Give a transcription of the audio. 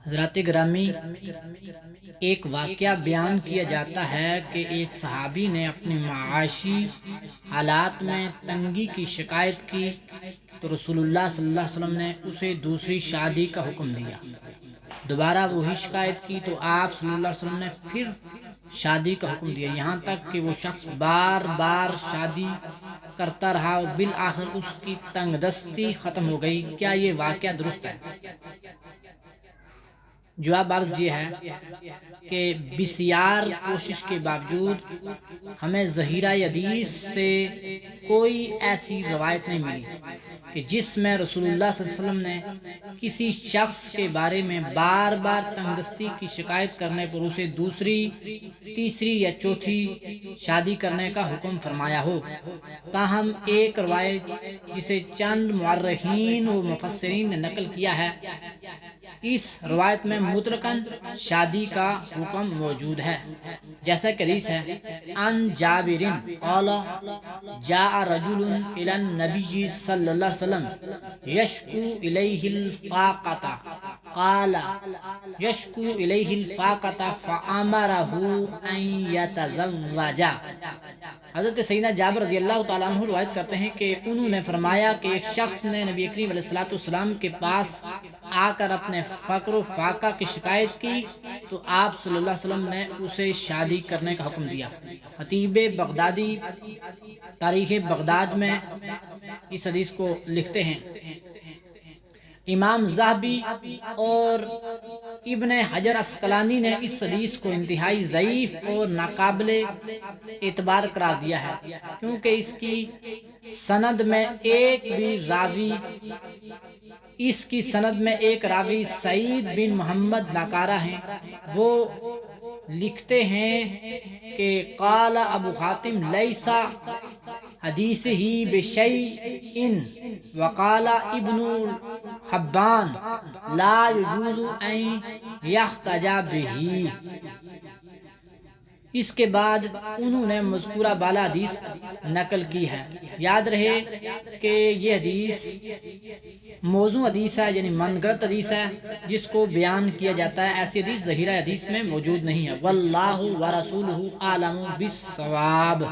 حضرات گرامی، ایک واقعہ بیان کیا جاتا ہے کہ ایک صحابی نے اپنی معاشی حالات میں تنگی کی شکایت کی تو رسول اللہ صلی اللہ علیہ وسلم نے اسے دوسری شادی کا حکم دیا۔ دوبارہ وہی شکایت کی تو آپ صلی اللہ علیہ وسلم نے پھر شادی کا حکم دیا، یہاں تک کہ وہ شخص بار بار شادی کرتا رہا اور بالآخر اس کی تنگ دستی ختم ہو گئی۔ کیا یہ واقعہ درست ہے؟ جواب عرض یہ ہے کہ بسیار کوشش کے باوجود ہمیں ظہیرہ حدیث سے کوئی ایسی روایت نہیں ملی کہ جس میں رسول اللہ صلی اللہ علیہ وسلم نے کسی شخص کے بارے میں بار بار تنگ دستی کی شکایت کرنے پر اسے دوسری، تیسری یا چوتھی شادی کرنے کا حکم فرمایا ہو۔ تاہم ایک روایت جسے چند مورخین و مفسرین نے نقل کیا ہے، اس روایت میں مطلقاً شادی کا حکم موجود ہے، جیسا کہ حدیث ہے ان جابر قال جاء رجل الى النبي صلی اللہ علیہ وسلم يشكو الیہ الفاقۃ قال يشكو الیہ الفاقۃ فامرہ ان يتزوج۔ حضرت سیدنا جابر رضی اللہ تعالیٰ عنہ روایت کرتے ہیں کہ انہوں نے فرمایا کہ ایک شخص نے نبی کریم علیہ السلام کے پاس آ کر اپنے فقر و فاقہ کی شکایت کی تو آپ صلی اللہ علیہ وسلم نے اسے شادی کرنے کا حکم دیا۔ خطیب بغدادی تاریخ بغداد میں اس حدیث کو لکھتے ہیں۔ امام ذہبی اور ابن حجر عسقلانی نے اس حدیث کو انتہائی ضعیف اور ناقابل اعتبار قرار دیا ہے، کیونکہ اس کی سند میں ایک راوی سعید بن محمد ناکارہ ہیں۔ وہ لکھتے ہیں کہ قال ابو حاتم لیس حدیث ہی بشیء وقال ابن حبان لا يجوز ان يحتجى به۔ اس کے بعد انہوں نے مذکورہ بالا حدیث نقل کی ہے۔ یاد رہے کہ یہ حدیث موضوع حدیث ہے، یعنی من گڑت حدیث ہے جس کو بیان کیا جاتا ہے۔ ایسی حدیث ظہیرہ حدیث میں موجود نہیں ہے۔ واللہ ورسولہ اعلم بالصواب۔